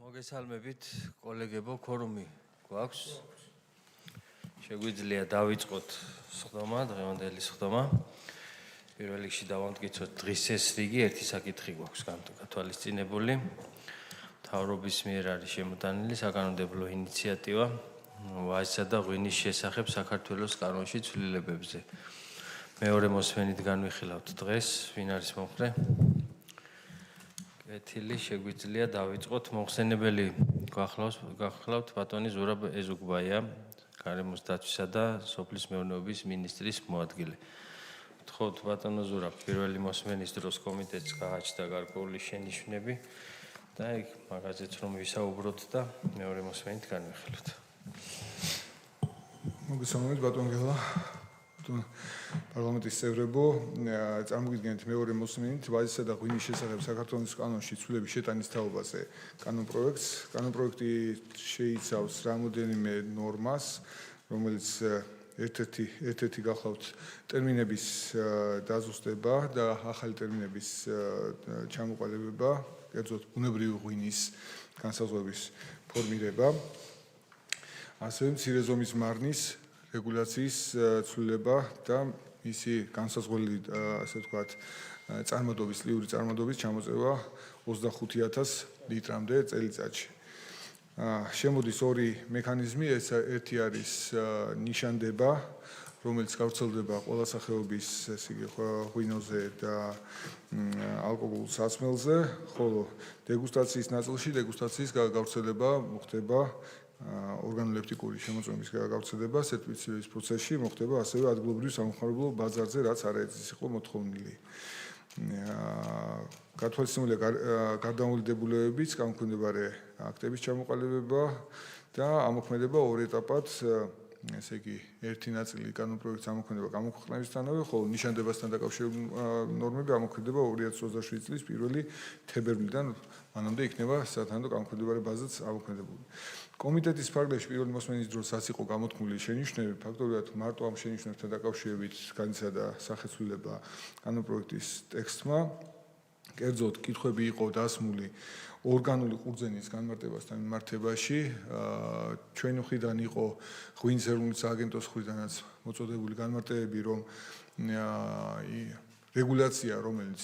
მოგესალმებით, კოლეგებო, ქორუმი გვაქვს. შეგვიძლია დავიწყოთ სხდომა, დღევანდელი სხდომა. პირველ რიგში დავამტკიცოთ დღის ეს რიგი, ერთი საკითხი გვაქვს გათვალისწინებული. მთავრობის მიერ არის შემოტანილი საკანონმდებლო ინიციატივა ვაზისა და ღვინის შესახებ საქართველოს კანონში ცვლილებებზე. მეორე მოსმენით განვიხილავთ დღეს, ვინ არის მომხრე? კეთილი, შეგვიძლია დავიწყოთ. მოხსენებელი გახლავთ ბატონი ზურაბ ეზუგბაია, გარემოს დაცვისა და სოფლის მეურნეობის მინისტრის მოადგილე. ვთხოვთ ბატონო ზურაბ, პირველი მოსმენის დროს კომიტეტს გააჩნდა გარკვეული შენიშვნები და იქ მაგაზეც რომ ვისაუბროთ და მეორე მოსმენით განვიხილოთ. მოგესალმებით ბატონ გელა. პარლამენტის წევრებო, წარმოგიდგენთ მეორე მოსმენით ვაზისა და ღვინის შესახებ საქართველოს კანონში ცვლილების შეტანის თაობაზე კანონპროექტს. კანონპროექტი შეიცავს რამოდენიმე ნორმას, რომელიც ერთ-ერთი გახლავთ ტერმინების დაზუსტება და ახალი ტერმინების ჩამოყალიბება, კერძოდ ბუნებრივი ღვინის განსაზღვრების ფორმირება, ასევე მცირე ზომის მარნის რეგულაციის ცვლილება და მისი განსაზღვრელი, ასე ვთქვათ, წარმოდობის, ლიური წარმოდობის ჩამოწევა 25,000 litrამდე წელიწადში. შემოდის ორი მექანიზმი, ერთი არის ნიშანდება, რომელიც გავრცელდება ყველა სახეობის, ესე იგი, ღვინოზე და ალკოგოლურ საწმელზე, ხოლო დეგუსტაციის ნაწილში დეგუსტაციის გავრცელება მოხდება ორგანოლეპტიკური შემოწმების გავრცელება სერტიფიცირების პროცესში მოხდება ასევე ადგილობრივ სამხარებლო ბაზარზე, რაც არაერთის იყო მოთხოვნილი. გათვალისწინებულია გარდამოვალდებულებების კანონქვემდებარე აქტების ჩამოყალიბება და ამოქმედება ორ ეტაპად, ესე იგი, ერთი ნაწილი კანონპროექტს ამოქმედება გამოქვეყნებისთანავე, ხოლო ნიშანდებასთან დაკავშირებული ნორმები ამოქმედება 2027 წლის 1 თებერვლიდან, მანამდე იქნება სათანადო კანონქვემდებარე ბაზაც ამოქმედებული. კომიტეტის ფარგლებში პირველი მოსმენის დროს იყო გამოთქმული შენიშვნები, ფაქტობრივად მარტო ამ შენიშვნებთან დაკავშირებით განიცადა სახეცვლილება კანონპროექტის ტექსტმა. კერძოდ, კითხვები იყო დასმული ორგანული ყურძენის განმარტებასთან მიმართებაში. ჩვენი მხრიდან იყო ღვინის ეროვნული სააგენტოს მხრიდანაც მოწოდებული განმარტებები, რომ რეგულაცია, რომელიც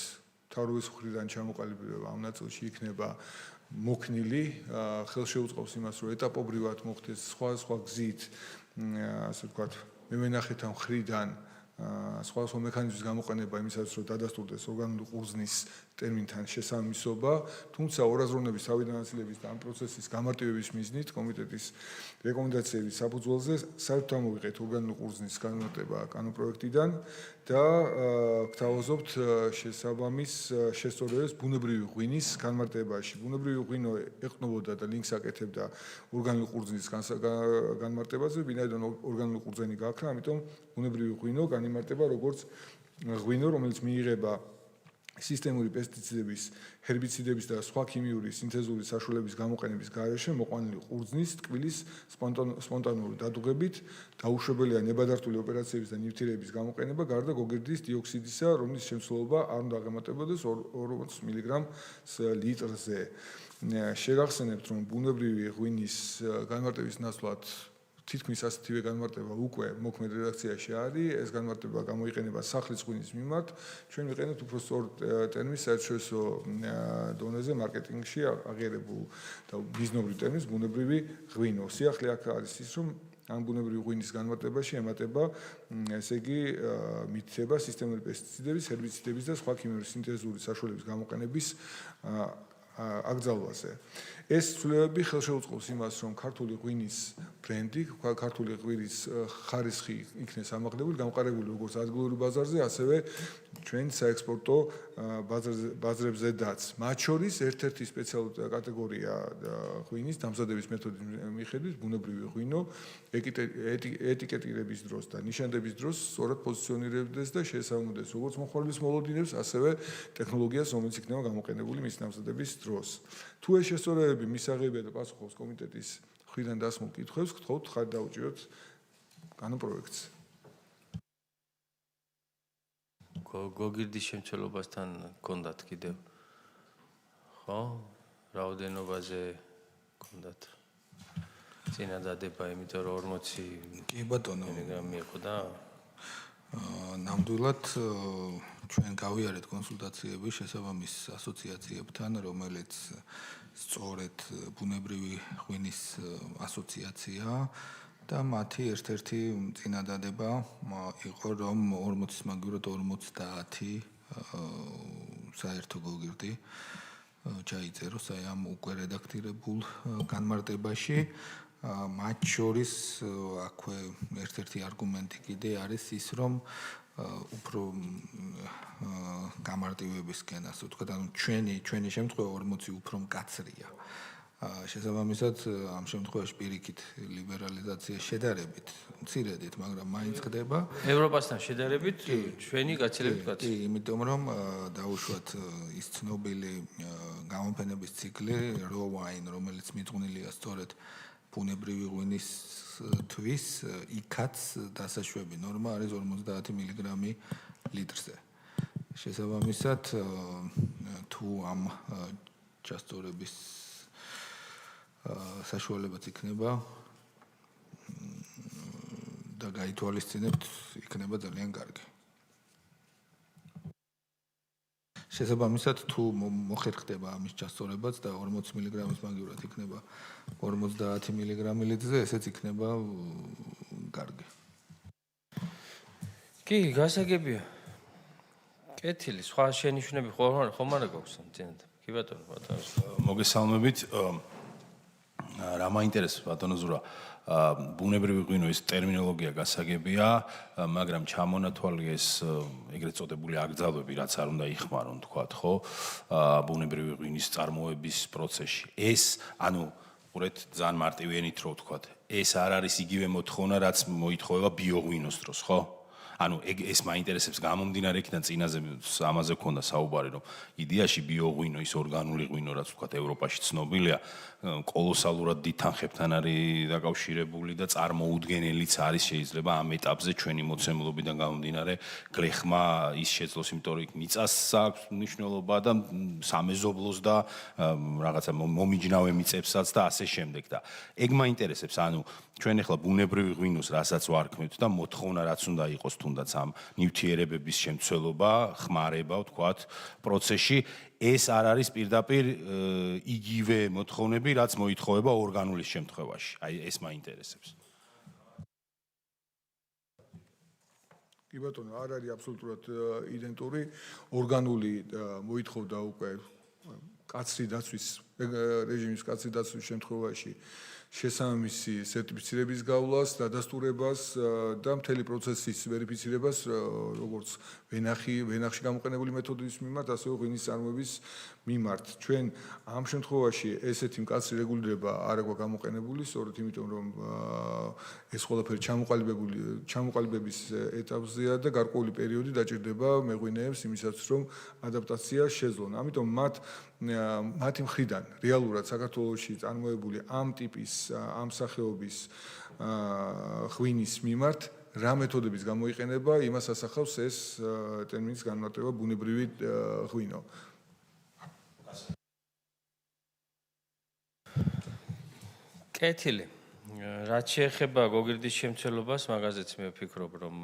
მთავრობის მხრიდან ჩამოყალიბება ამ ნაწილში იქნება მოქნილი, ხელშეუწყობს იმას, რომ ეტაპობრივად მოხდეს სხვადასხვა გზით, ასე ვთქვათ, მემენახეთა მხრიდან სხვადასხვა მექანიზმის გამოყენება იმისათვის, რომ დადასტურდეს ორგანული ყურძნის ტერმინთან შესაბამისობა, თუმცა ორაზროვნების თავიდანაცილების და ამ პროცესის გამარტივების მიზნით კომიტეტის რეკომენდაციების საფუძველზე საერთოდ ამოვიღეთ ორგანული ყურძნის განმარტება კანონპროექტიდან და გთავაზობთ შესაბამის შესწორებებს ბუნებრივი ღვინის განმარტებაში. ბუნებრივი ღვინო ეყრდნობოდა და ლინკს აკეთებდა ორგანული ყურძნის განმარტებაზე, ვინაიდან ორგანული ყურძენი გააქრა, ამიტომ ბუნებრივი ღვინო განიმარტება როგორც ღვინო, რომელიც მიიღება სისტემური პესტიციდების, ჰერბიციდების და სხვა ქიმიური სინთეზური საშუალებების გამოყენების გარეშე მოყვანილი ყურძნის ტკბილის სპონტანური დადუღებით, დაუშვებელია ნებადართული ოპერაციების და ნივთიერების გამოყენება გარდა გოგირდის დიოქსიდისა, რომლის შემცველობა არ უნდა აღემატებოდეს 40 მგ/ს litrზე. შეგახსენებთ, რომ ბუნებრივი ღვინის განმარტების ნაცვლად თითქმის ასეთივე განმარტება უკვე მოქმედ რედაქციაში არის. ეს განმარტება გამოიყენება სახლის ღვინის მიმართ. ჩვენ ვიყენებთ უფრო სწორ ტერმინს საერთაშორისო დონეზე მარკეტინგში აღიარებულ და მიზნობრივ ტერმინს ბუნებრივი ღვინო. სიახლე აქ არის ის, რომ ამ ბუნებრივი ღვინის განმარტებაში ემატება, ესე იგი, მითითება სისტემური პესტიციდების, ჰერბიციდების და სხვა ქიმიური სინთეზური საშუალებების გამოყენების აკრძალვაზე. ეს ცვლილებები ხელშეუწყობს იმას, რომ ქართული ღვინის ბრენდი, ქართული ღვინის ხარისხი იქნეს ამაღლებული, გამყარებული როგორც ადგილობრივ ბაზარზე, ასევე ჩვენ საექსპორტო ბაზრებზედაც. მათ შორის ერთ-ერთი სპეციალური კატეგორია ღვინის დამზადების მეთოდის მიხედვით ბუნებრივი ღვინო ეტიკეტირების დროს და ნიშანდების დროს სწორად პოზიციონირებდეს და შეესაბამებოდეს როგორც მოხმარების მოლოდინებს, ასევე ტექნოლოგიას, რომელიც იქნება გამოყენებული მის დამზადების დროს. თუ ეს შესწორებები მისაღებია და პასუხობს კომიტეტის მხრიდან დასმულ კითხვებს, გთხოვთ ხარ დაუჭიროთ კანონპროექტს. გოგირდის შემცველობასთან გქონდათ კიდევ? ხო? რაოდენობაზე უნდათ წინადადება, იმიტომ რომ 40 კი ბატონო, მილიგრამი იყო და ნამდვილად ჩვენ გავიარეთ კონსულტაციები შესაბამის ასოციაციებთან, რომელიც სწორედ ბუნებრივი ღვინის ასოციაცია და მათი ერთ-ერთი წინადადება იყო, რომ 40-ის მაგივრად 50 საერთო გოგირდი ჩაიწეროს აი ამ უკვე რედაქტირებულ განმარტებაში. მათ შორის აქვე ერთ-ერთი არგუმენტი კიდე არის ის, რომ უფრო გამარტივებისკენ, ასე ვთქვათ, ანუ ჩვენი შემთხვევა 40 უფრო მკაცრია. შესაბამისად, ამ შემთხვევაში პირიქით ლიბერალიზაცია შედარებით მცირედით, მაგრამ მაინც ხდება. ევროპასთან შედარებით ჩვენი გაცილებით კაცი. კი, იმიტომ რომ დაუშვათ ის ცნობილი გამოფენების ციკლი raw wine, რომელიც მიძღვნილია სწორედ ბუნებრივი ღვინის თვის, იქაც დასაშვები ნორმა არის 50 მილიგრამი ლიტრზე. შესაბამისად, თუ ამ ჩასწორების საშუალებაც იქნება და გაითვალისწინებთ, იქნება ძალიან კარგი. შესაბამისად, თუ მოხერხდება ამის ჩასწორებაც და 40 მილიგრამის მაგივრად იქნება 50 მილიგრამი ლიტრზე, ესეც იქნება კარგი. კი, გასაგებია. კეთილი, სხვა შენიშვნები ხომ არა გვაქვს წინათ. კი ბატონო, მოგესალმებით. რა მაინტერესებს ბატონო ზურა? ბუნებრივი ღვინო ეს ტერმინოლოგია გასაგებია, მაგრამ ჩამონათვალია ეს ეგრეთ წოდებული აკრძალვები, რაც არ უნდა იხმარონ, თქვათ, ხო? ბუნებრივი ღვინის წარმოების პროცესში. ეს, ანუ ყურეთ, ძალიან მარტივი ენით რო ვთქვათ, ეს არ არის იგივე მოთხოვნა, რაც მოითხოვება ბიოღვინოს დროს, ხო? ანუ ეს მაინტერესებს გამომდინარე იქიდან წინაზე ამაზე გქონდა საუბარი, რომ იდეაში ბიოღვინო ის ორგანული ღვინო, რაც ვთქვათ, ევროპაში ცნობილია, კოლოსალურად დიდ თანხებთან არის დაკავშირებული და წარმოუდგენელიც არის შეიძლება ამ ეტაპზე ჩვენი მოცემულობიდან გამომდინარე გლეხმა ის შეძლოს, იმიტომ რომ იქ მიწას აქვს მნიშვნელობა და სამეზობლოს და რაღაცა მომიჯნავე მიწებსაც და ასე შემდეგ და ეგ მაინტერესებს, ანუ ჩვენ ახლა ბუნებრივი ღვინოს რასაც ვარქმევთ და მოთხოვნა რაც უნდა იყოს თუნდაც ამ ნივთიერებების შემცველობა, ხმარება, ვთქვათ, პროცესში ეს არ არის პირდაპირ იგივე მოთხოვნები, რაც მოითხოვება ორგანულის შემთხვევაში. აი ეს მაინტერესებს. კი ბატონო, არ არის აბსოლუტურად იდენტური. ორგანული მოითხოვდა უკვე კაცრი დაცვის რეჟიმის კაცრი დაცვის შემთხვევაში შესაბამისი სერტიფიცირების გავლას, დადასტურებას და მთელი პროცესის ვერიფიცირებას, როგორც ვენახში გამოყენებული მეთოდის მიმართ, ასევე ღვინის წარმოების მიმართ. ჩვენ ამ შემთხვევაში ესეთი მკაცრი რეგულირება არ აქვს გამოყენებული, სწორედ იმიტომ, რომ ეს ყველაფერი ჩამოყალიბების ეტაპზეა და გარკვეული პერიოდი დაჭირდება მეღვინეებს იმისათვის, რომ ადაპტაცია შეძლონ. ამიტომ მათი მხრიდან რეალურად საქართველოში წარმოებული ამ ტიპის ამ სახეობის ღვინის მიმართ რა მეთოდების გამოიყენება, იმას ასახავს ეს ტერმინის განმარტება ბუნებრივი ღვინო. კეთილი. რაც შეეხება გოგირდის შემცველობას, მაგაზეც მე ვფიქრობ, რომ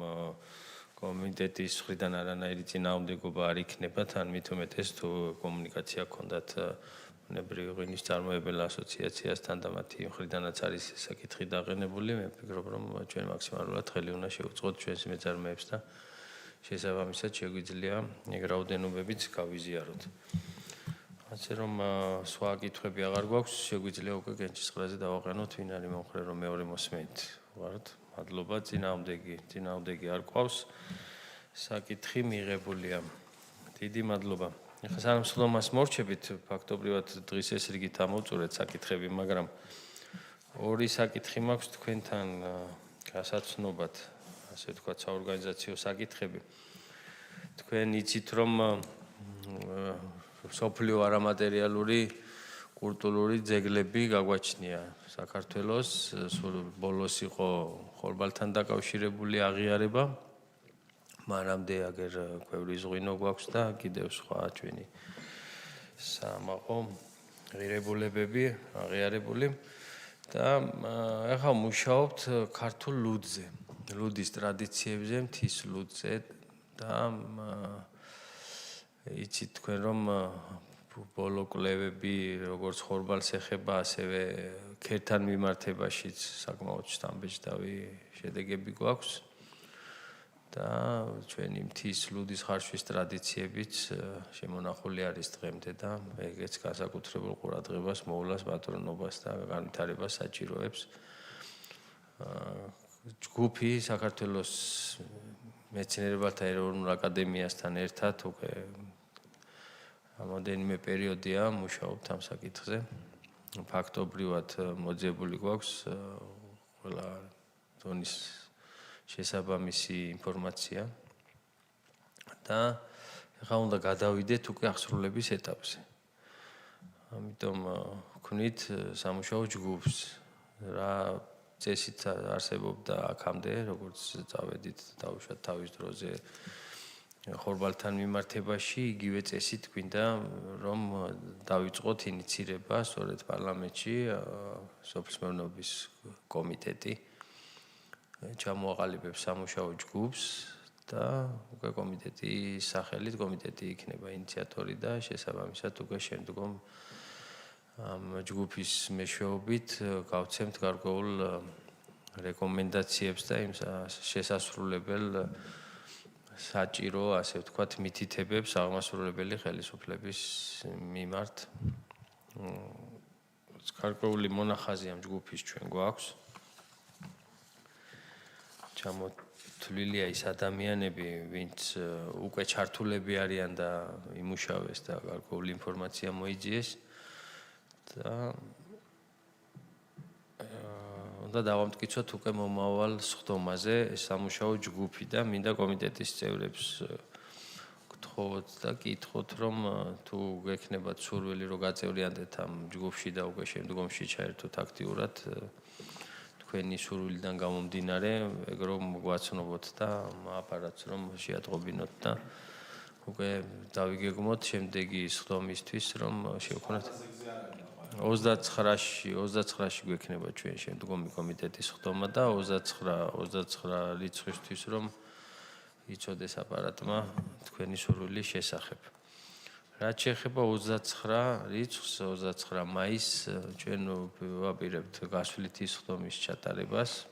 კომიტეტის მხრიდან არანაირი წინააღმდეგობა არ იქნება, თან მით უმეტეს თუ კომუნიკაცია გქონდათ ბუნებრივი ღვინის წარმოებელ ასოციაციასთან და მათი მხრიდანაც არის საკითხი დაყენებული, მე ვფიქრობ, რომ ჩვენ მაქსიმალურად ხელი უნდა შევუწყოთ ჩვენს მეწარმეებს და შესაბამისად შეგვიძლია ეგ რაოდენობებიც გავიზიაროთ. ასე რომ სხვა კითხვები აღარ გვაქვს, შეგვიძლია უკვე კენჭისყრაზე დავაყენოთ, ვინ არის მომხრე, რომ მეორე მოსმენთ ვართ. მადლობა, წინააღმდეგი არ გვყავს. საკითხი მიღებულია. დიდი მადლობა. ეხლა სანამ სხდომას მორჩებით, ფაქტობრივად დღის ეს რიგით ამოვწურეთ საკითხები, მაგრამ ორი საკითხი მაქვს თქვენთან გასაცნობად, ასე ვთქვათ, საორგანიზაციო საკითხები. თქვენ იცით, რომ სოფლიო არამატერიალური კულტურული ძეგლები გაგვაჩნია საქართველოს, ბოლოს იყო ხორბალთან დაკავშირებული აღიარება, მანამდე აგერ ქვევრის ღვინო გვაქვს და კიდევ სხვა ჩვენი სამაყო ღირებულებები აღიარებული და ახლა მუშაობთ ქართულ ლუდზე, ლუდის ტრადიციებზე, მთის ლუდზე და იცით თქვენ რომ ბოლო კვლევები როგორც ხორბალს ეხება, ასევე ქერთან მიმართებაშიც საკმაოდ შთამბეჭდავი შედეგები გვაქვს და ჩვენი მთის ლუდის ხარშვის ტრადიციებიც შემონახული არის დღემდე და ეგეც განსაკუთრებულ ყურადღებას მოვლას პატრონობას და განვითარებას საჭიროებს. ჯგუფი საქართველოს მეცნიერებათა ეროვნულ აკადემიასთან ერთად უკვე რამოდენიმე პერიოდია მუშაობთ ამ საკითხზე. ფაქტობრივად მოძებული გვაქვს ყველა დონის შესაბამისი ინფორმაცია და ახლა უნდა გადავიდეთ უკვე აღსრულების ეტაპზე. ამიტომ ვქნით სამუშაო ჯგუფს, რა წესით არსებობდა აქამდე, როგორც წავედით დავუშვათ თავის დროზე ხორბალთან მიმართებაში, იგივე წესით გვინდა რომ დავიწყოთ ინიცირება სწორედ პარლამენტში სოფლის მეურნეობის კომიტეტი ჩამოაყალიბებს სამუშაო ჯგუფს და უკვე კომიტეტის სახელით კომიტეტი იქნება ინიციატორი და შესაბამისად უკვე შემდგომ ამ ჯგუფის მეშვეობით გავცემთ გარკვეულ რეკომენდაციებს და იმ შესასრულებელ საჭირო, ასე ვთქვათ, მითითებებს აღმასრულებელი ხელისუფლების მიმართ. გარკვეული მონახაზი ამ ჯგუფის ჩვენ გვაქვს. ჩამოთვლილია ის ადამიანები, ვინც უკვე ჩართულები არიან და იმუშავეს და გარკვეული ინფორმაცია მოიძიეს და უნდა დავამტკიცოთ უკვე მომავალ სხდომაზე სამუშაო ჯგუფი და მინდა კომიტეტის წევრებს გთხოვოთ და კითხოთ, რომ თუ გექნებათ სურვილი რომ გაწევრიანდეთ ამ ჯგუფში და უკვე შემდგომში ჩაერთოთ აქტიურად თქვენი სურვილიდან გამომდინარე, ეგ რომ გვაცნობოთ და აპარატს რომ შეატყობინოთ და უკვე დავიგეგმოთ შემდეგი სხდომისთვის, რომ შევქონოთ 29-ში გვექნება ჩვენ შემდგომი კომიტეტის სხდომა და 29 რიცხვისთვის რომ იცოდეს აპარატმა თქვენი სურვილის შესახებ. რაც შეეხება 29 რიცხვს, 29 მაისს ჩვენ ვაპირებთ გასვლითი სხდომის ჩატარებას.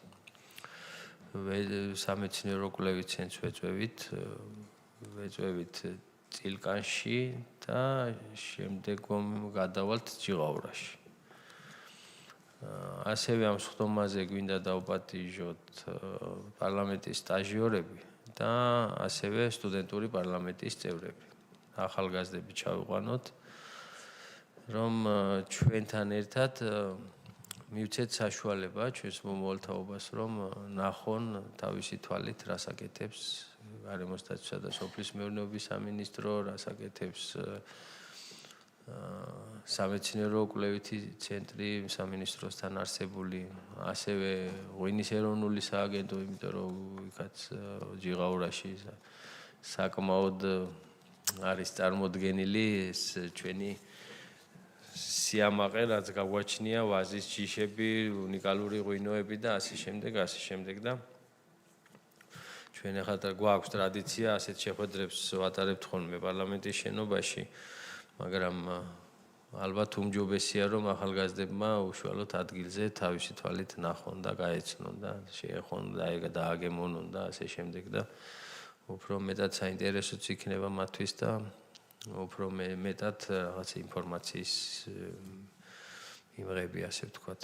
სამეცნიერო კვლევით ცენტრს ვეწვევით წილკანში და შემდგომ გადავალთ ჯიღაურაში. ასევე ამ სხდომაზე გვინდა დავპატიჟოთ პარლამენტის სტაჟიორები და ასევე სტუდენტური პარლამენტის წევრები. ახალგაზრდები ჩავიყვანოთ, რომ ჩვენთან ერთად მივცეთ საშუალება ჩვენს მომავალთაობას, რომ ნახონ თავისი თვალით რას აკეთებს გარემოსდაცვისა და სოფლის მეურნეობის სამინისტრო, რას აკეთებს სამეცნიერო კვლევითი ცენტრი სამინისტროსთან არსებული, ასევე ღვინის ეროვნული სააგენტო, იმიტომ რომ იქაც ჯიღაურაში საკმაოდ არის წარმოდგენილი ეს ჩვენი სიამაყე, რაც გაგვაჩნია, ვაზის ჯიშები, უნიკალური ღვინოები და ასე შემდეგ და ჩვენ ახლა გვაქვს ტრადიცია ასეთ შეხვედრებს ვატარებთ ხოლმე პარლამენტის შენობაში, მაგრამ ალბათ უმჯობესია რომ ახალგაზრდებმა უშუალოდ ადგილზე თავისი თვალით ნახონ და გაეცნონ და შეეხონ და დააგემონონ და ასე შემდეგ და უფრო მეტად საინტერესოც იქნება მათთვის და უფრო მეტად რაღაც ინფორმაციის იმღები, ასე ვთქვათ.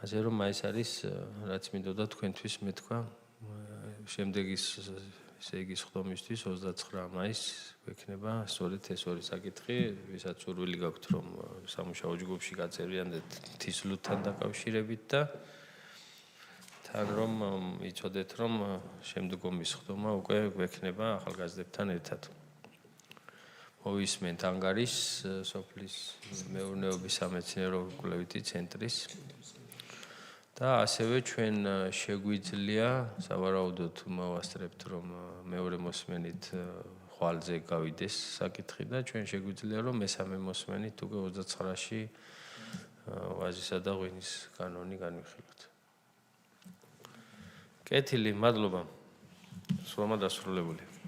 ასე რომ ეს არის რაც მინდოდა თქვენთვის მეთქვა შემდეგი ესე იგი სხდომისთვის 29 მაისს გვექნება სწორედ ეს ორი საკითხი, ვისაც სურვილი გაქვთ რომ სამუშაო ჯგუფში გაწევრიანდეთ თისლუდთან დაკავშირებით და თან რომ იცოდეთ რომ შემდგომი სხდომა უკვე გვექნება ახალგაზრდებთან ერთად. მოვისმენთ ანგარის სოფლის მეურნეობის სამეცნიერო კვლევითი ცენტრის და ასევე ჩვენ შეგვიძლია სავარაუდოდ მოვასწრებთ რომ მეორე მოსმენით ხვალზე გავიდეს საკითხი და ჩვენ შეგვიძლია რომ მესამე მოსმენით უკვე 29-ში ვაზისა და ღვინის კანონი განვიხილოთ. კეთილი, მადლობა. სულმა დასრულებული.